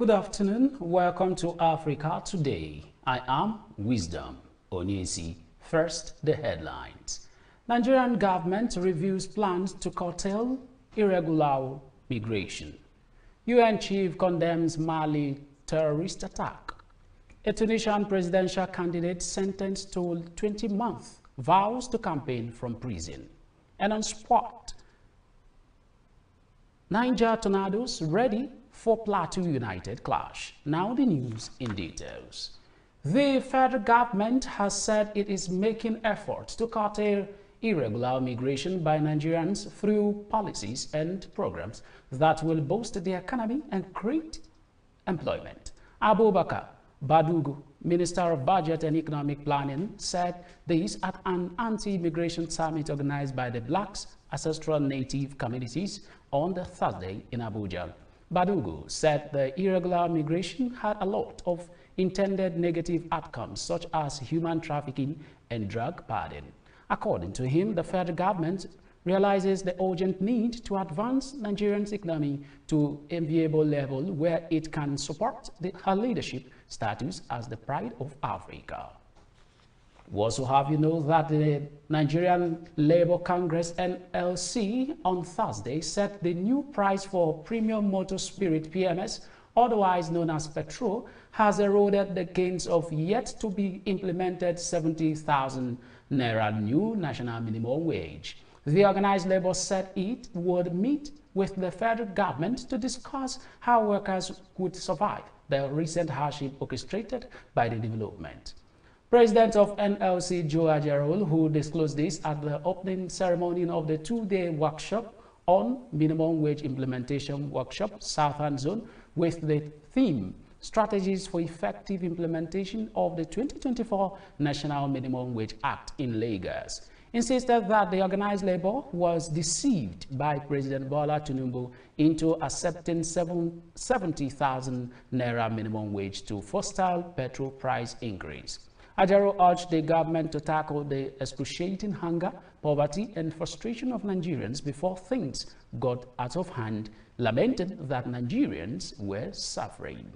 Good afternoon. Welcome to Africa Today. I am Wisdom Onyesi. First, the headlines. Nigerian government reviews plans to curtail irregular migration. UN chief condemns Mali terrorist attack. A Tunisian presidential candidate sentenced to 20 months vows to campaign from prison. And on sport, Niger Tornadoes ready for Plateau United clash. Now the news in details. The federal government has said it is making efforts to curtail irregular migration by Nigerians through policies and programs that will boost the economy and create employment. Abubakar Badugu, Minister of Budget and Economic Planning, said this at an anti-immigration summit organized by the Blacks Ancestral Native Communities on the Thursday in Abuja. Badugu said the irregular migration had a lot of intended negative outcomes such as human trafficking and drug peddling. According to him, the federal government realizes the urgent need to advance Nigeria's economy to an enviable level where it can support her leadership status as the pride of Africa. We also have you know that the Nigerian Labour Congress NLC on Thursday set the new price for premium motor spirit PMS, otherwise known as petrol, has eroded the gains of yet to be implemented 70,000 naira new national minimum wage. The organized labor said it would meet with the federal government to discuss how workers could survive the recent hardship orchestrated by the development. President of NLC Joe Ajerol, who disclosed this at the opening ceremony of the two-day workshop on minimum wage implementation workshop Southern Zone with the theme Strategies for Effective Implementation of the 2024 National Minimum Wage Act in Lagos, insisted that the organized labor was deceived by President Bola Tinubu into accepting 70,000 naira minimum wage to foster petrol price increase. Ajaro urged the government to tackle the excruciating hunger, poverty, and frustration of Nigerians before things got out of hand, lamenting that Nigerians were suffering.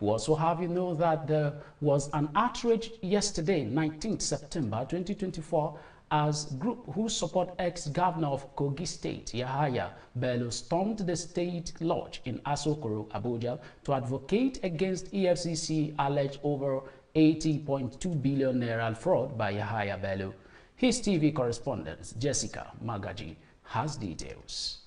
We also have you know that there was an outrage yesterday, 19th September 2024, as group who support ex-governor of Kogi State, Yahaya Bello, stormed the state lodge in Asokoro, Abuja, to advocate against EFCC alleged over 80.2 billion naira fraud by Yahaya Bello. Hillstv correspondent Jessica Magaji has details.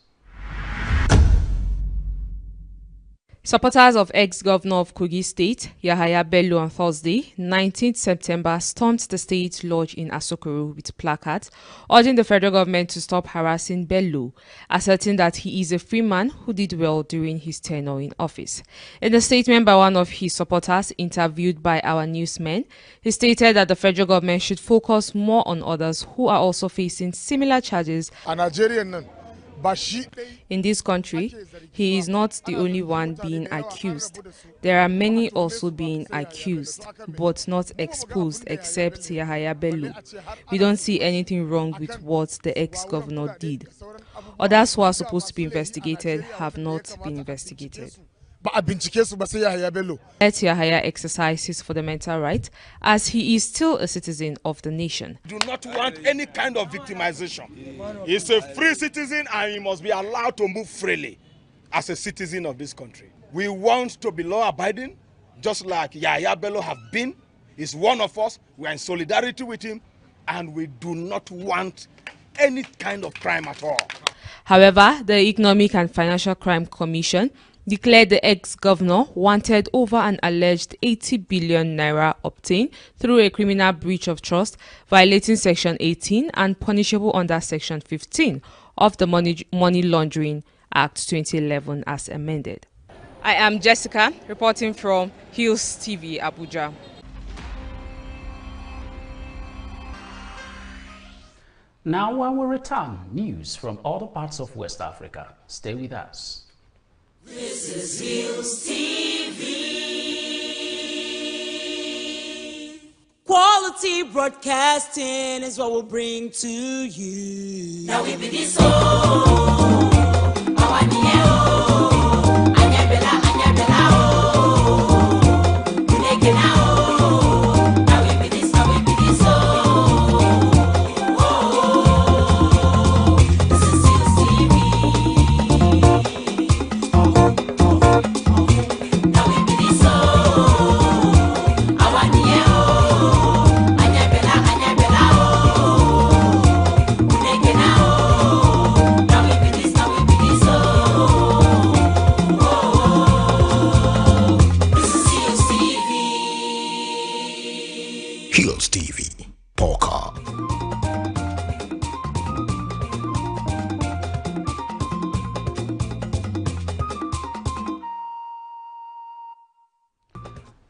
Supporters of ex-governor of Kogi State, Yahaya Bello, on Thursday, 19th September, stormed the state lodge in Asokoro with placards urging the federal government to stop harassing Bello, asserting that he is a free man who did well during his tenure in office. In a statement by one of his supporters interviewed by our newsmen, he stated that the federal government should focus more on others who are also facing similar charges. In this country, he is not the only one being accused. There are many also being accused, but not exposed except Yahaya Bello. We don't see anything wrong with what the ex-governor did. Others who are supposed to be investigated have not been investigated. Let Yahaya exercise his fundamental right as he is still a citizen of the nation. Do not want any kind of victimization. He's a free citizen and he must be allowed to move freely as a citizen of this country. We want to be law-abiding, just like Yahaya Bello have been. He's one of us. We are in solidarity with him, and we do not want any kind of crime at all. However, the Economic and Financial Crime Commission declared the ex-governor wanted over an alleged 80 billion naira obtained through a criminal breach of trust, violating Section 18 and punishable under Section 15 of the Money Laundering Act 2011 as amended. I am Jessica, reporting from Hillstv, Abuja. Now when we return, news from other parts of West Africa. Stay with us. This is Hillstv. Quality broadcasting is what we'll bring to you. Now we be this Hillstv, Poker.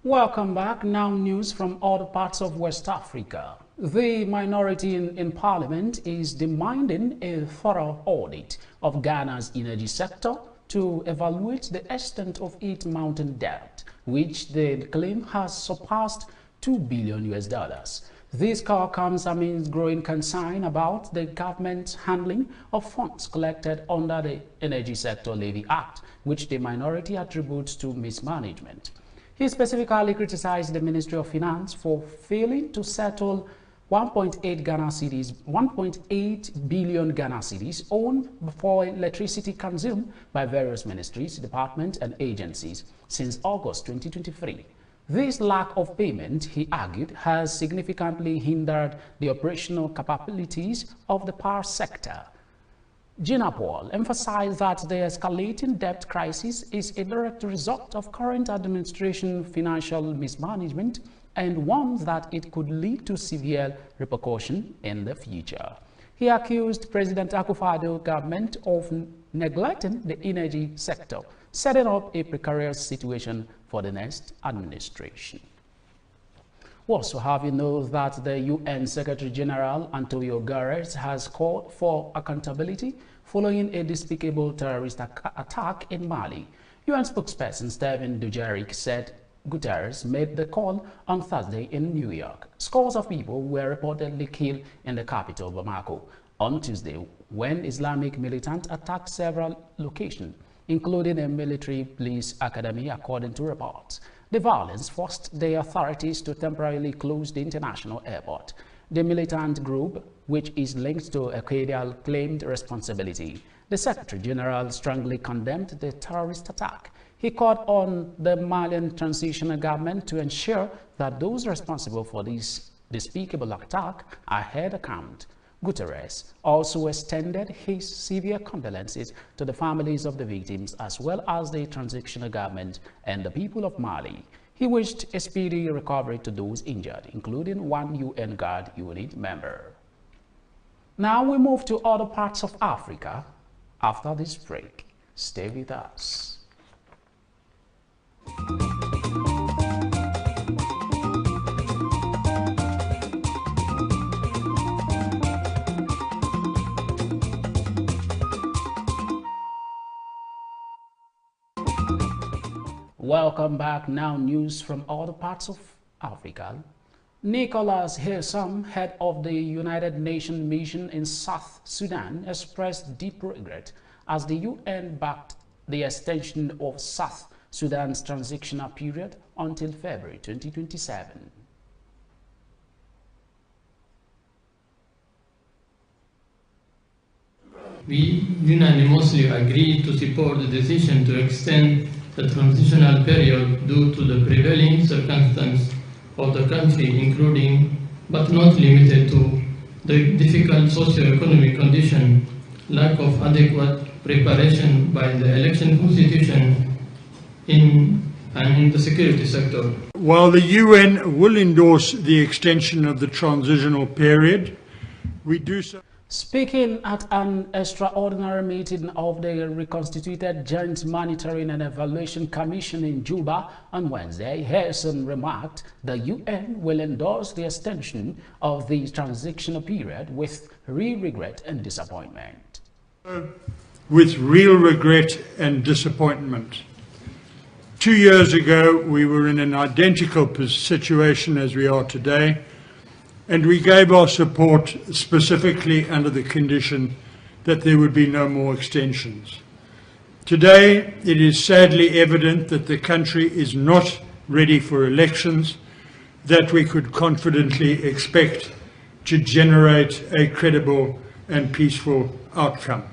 Welcome back. Now news from other parts of West Africa. The minority in parliament is demanding a thorough audit of Ghana's energy sector to evaluate the extent of its mounting debt, which they claim has surpassed $2 billion. This call comes amidst growing concern about the government's handling of funds collected under the Energy Sector Levy Act, which the minority attributes to mismanagement. He specifically criticized the Ministry of Finance for failing to settle 1.8 billion Ghana cedis owned for electricity consumed by various ministries, departments, and agencies since August 2023. This lack of payment, he argued, has significantly hindered the operational capabilities of the power sector. Gina Paul emphasized that the escalating debt crisis is a direct result of current administration financial mismanagement and warns that it could lead to severe repercussions in the future. He accused President Akufo-Addo's government of neglecting the energy sector, setting up a precarious situation for the next administration. We also have you know that the UN Secretary General Antonio Guterres has called for accountability following a despicable terrorist attack in Mali. UN spokesperson Stephane Dujarric said Guterres made the call on Thursday in New York. Scores of people were reportedly killed in the capital, Bamako, on Tuesday when Islamic militants attacked several locations, including a military police academy, according to reports. The violence forced the authorities to temporarily close the international airport. The militant group, which is linked to Al-Qaeda, claimed responsibility. The Secretary General strongly condemned the terrorist attack. He called on the Malian transitional government to ensure that those responsible for this despicable attack are held account. Guterres also extended his severe condolences to the families of the victims as well as the transitional government and the people of Mali. He wished a speedy recovery to those injured, including one UN Guard unit member. Now we move to other parts of Africa after this break. Stay with us. Welcome back. Now news from other parts of Africa. Nicholas Hillstv, head of the United Nations mission in South Sudan, expressed deep regret as the UN backed the extension of South Sudan's transitional period until February 2027. We unanimously agreed to support the decision to extend the transitional period due to the prevailing circumstances of the country, including but not limited to the difficult socio-economic condition, lack of adequate preparation by the election constitution in the security sector. While the UN will endorse the extension of the transitional period, we do so. Speaking at an extraordinary meeting of the reconstituted Joint Monitoring and Evaluation Commission in Juba on Wednesday, Hillstv remarked the UN will endorse the extension of the transitional period with real regret and disappointment. With real regret and disappointment. 2 years ago, we were in an identical situation as we are today, and we gave our support specifically under the condition that there would be no more extensions. Today, it is sadly evident that the country is not ready for elections that we could confidently expect to generate a credible and peaceful outcome.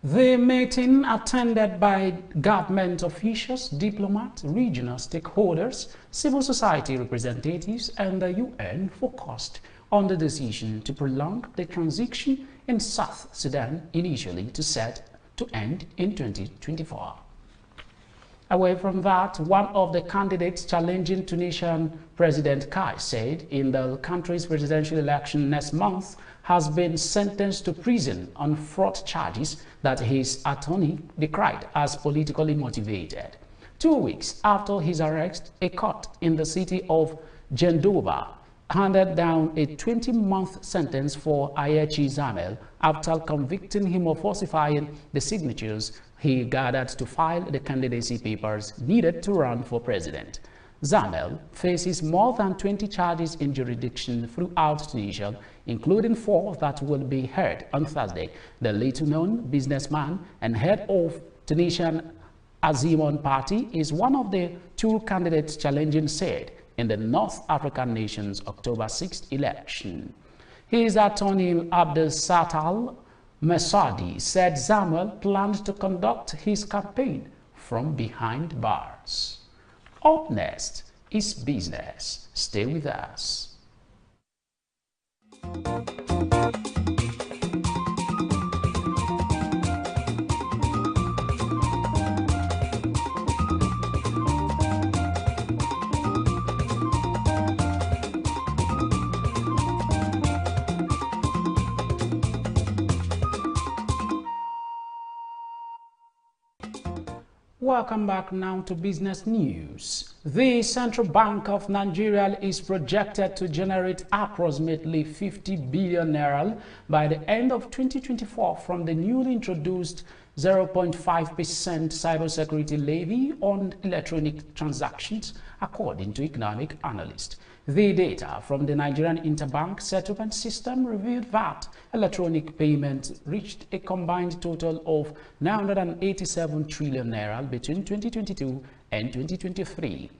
The meeting, attended by government officials, diplomats, regional stakeholders, civil society representatives, and the UN, focused on the decision to prolong the transition in South Sudan initially to end in 2024. Away from that, one of the candidates challenging Tunisian President Kais said in the country's presidential election next month has been sentenced to prison on fraud charges that his attorney decried as politically motivated. 2 weeks after his arrest, a court in the city of Jendouba handed down a 20-month sentence for Ayechi Zamel after convicting him of falsifying the signatures he gathered to file the candidacy papers needed to run for president. Zamel faces more than 20 charges in jurisdiction throughout Tunisia, including 4 that will be heard on Thursday. The little-known businessman and head of Tunisian Azimon Party is one of the 2 candidates challenging said in the North African nation's October 6th election. His attorney Abdel Sattal Mesadi said Zamel planned to conduct his campaign from behind bars. Up next is business. Stay with us. Welcome back now to business news. The Central Bank of Nigeria is projected to generate approximately 50 billion naira by the end of 2024 from the newly introduced 0.5% cybersecurity levy on electronic transactions, according to economic analysts. The data from the Nigerian Interbank Settlement System revealed that electronic payments reached a combined total of 987 trillion naira between 2022 and 2023.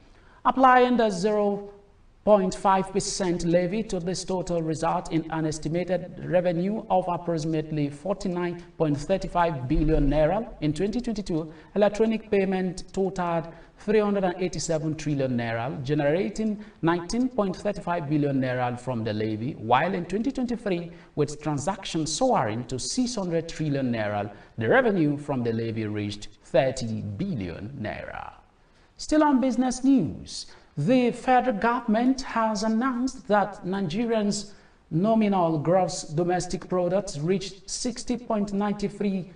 Applying the 0.5% levy to this total result in an estimated revenue of approximately 49.35 billion naira in 2022, electronic payment totaled 387 trillion naira, generating 19.35 billion naira from the levy, while in 2023, with transactions soaring to 600 trillion naira, the revenue from the levy reached 30 billion naira. Still on business news, the federal government has announced that Nigerians' nominal gross domestic product reached 60.93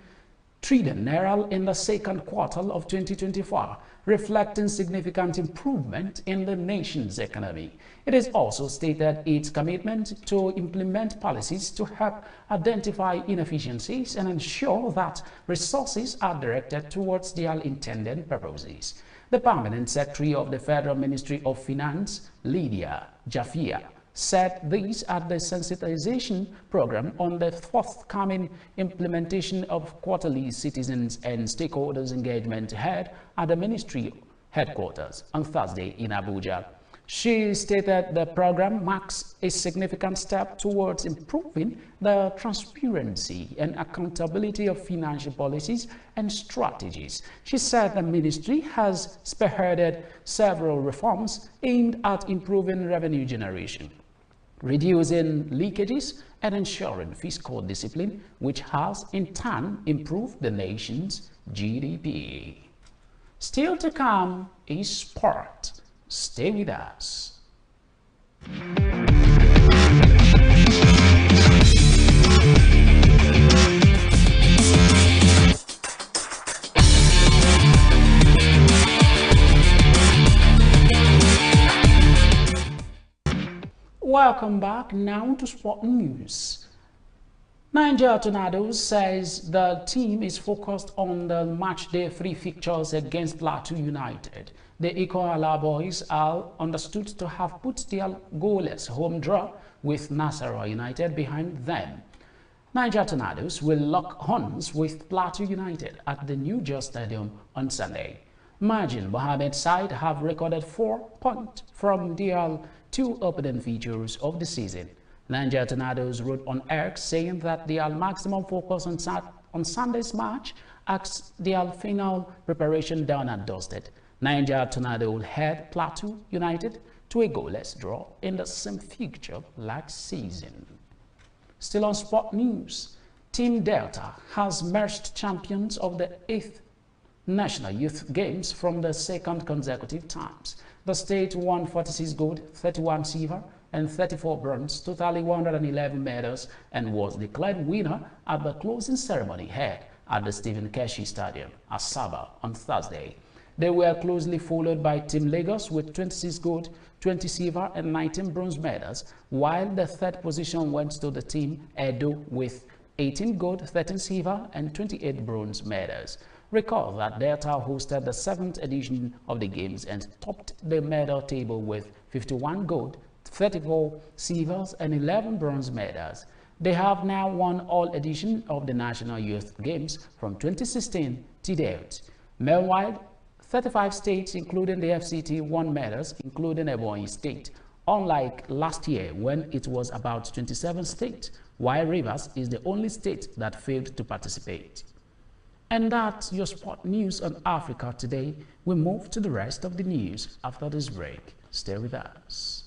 trillion naira in the second quarter of 2024, reflecting significant improvement in the nation's economy. It is also stated its commitment to implement policies to help identify inefficiencies and ensure that resources are directed towards their intended purposes. The permanent secretary of the Federal Ministry of Finance, Lydia Jafia, said this at the sensitization program on the forthcoming implementation of quarterly citizens and stakeholders engagement held at the ministry headquarters on Thursday in Abuja. She stated the program marks a significant step towards improving the transparency and accountability of financial policies and strategies. She said the ministry has spearheaded several reforms aimed at improving revenue generation, reducing leakages, and ensuring fiscal discipline, which has in turn improved the nation's GDP. Still to come is sport. Stay with us. Welcome back now to sport news. Niger Tornadoes says the team is focused on the match day 3 fixtures against Plateau United. The Ikoala boys are understood to have put their goalless home draw with Nasarawa United behind them. Niger Tornadoes will lock horns with Plateau United at the New Jersey Stadium on Sunday. Majin Mohamed's side have recorded 4 points from their 2 opening features of the season. Niger Tornadoes wrote on X saying that their maximum focus on Sunday's match as their final preparation done and dusted. Niger Tornado will head Plateau United to a goalless draw in the same fixture last season. Still on sport news, Team Delta has merged champions of the 8th National Youth Games from the second consecutive times. The state won 46 gold, 31 silver, and 34 bronze, totally 111 medals, and was declared winner at the closing ceremony held at the Stephen Keshi Stadium, Asaba, on Thursday. They were closely followed by Team Lagos with 26 gold, 20 silver, and 19 bronze medals, while the third position went to the Team Edo with 18 gold, 13 silver, and 28 bronze medals. Recall that Delta hosted the 7th edition of the Games and topped the medal table with 51 gold, 34 silvers, and 11 bronze medals. They have now won all editions of the National Youth Games from 2016 to date. Meanwhile, 35 states, including the FCT, won medals, including Ebonyi State, unlike last year when it was about 27 states, while Rivers is the only state that failed to participate. And that's your sport news on Africa Today. We move to the rest of the news after this break. Stay with us.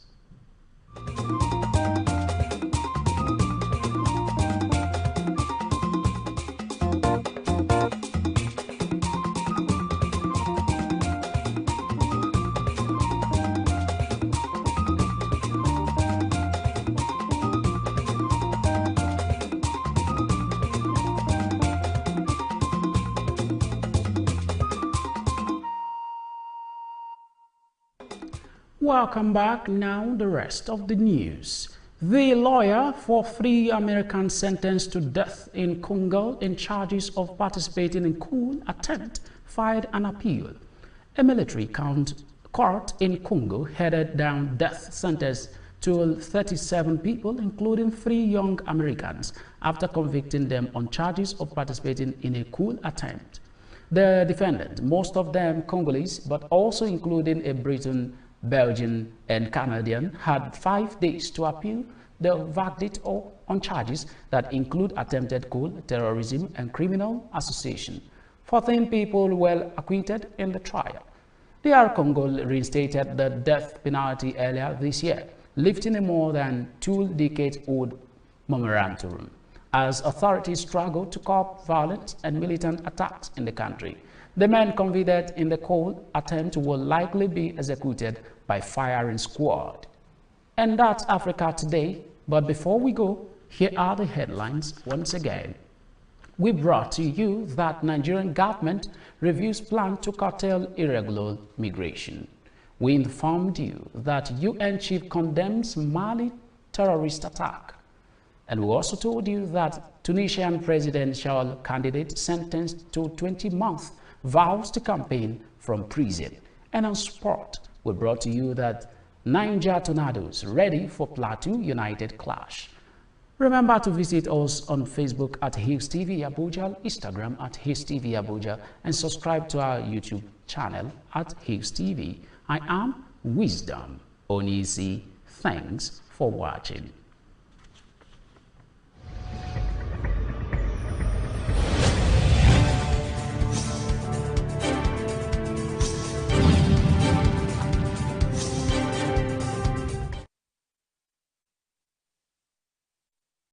Welcome back. Now the rest of the news. The lawyer for 3 Americans sentenced to death in Congo in charges of participating in coup attempt filed an appeal. A military court in Congo headed down death sentence to 37 people, including 3 young Americans, after convicting them on charges of participating in a coup attempt. The defendants, most of them Congolese, but also including a Briton, Belgian, and Canadian, had 5 days to appeal the verdict on charges that include attempted coup, terrorism, and criminal association. 14 people were acquitted in the trial. DR Congo reinstated the death penalty earlier this year, lifting a more than 2-decade-old moratorium, as authorities struggle to curb violent and militant attacks in the country. The men convicted in the coup attempt will likely be executed by firing squad. And that's Africa Today. But before we go, here are the headlines once again. We brought to you that Nigerian government reviews plan to curtail irregular migration. We informed you that UN chief condemns Mali terrorist attack. And we also told you that Tunisian presidential candidate sentenced to 20 months vows to campaign from prison. And on sport, we brought to you that Niger Tornadoes ready for Plateau United clash. Remember to visit us on Facebook at Hillstv Abuja, Instagram at Hillstv Abuja, and subscribe to our YouTube channel at Hillstv. I am Wisdom Onisi. Thanks for watching.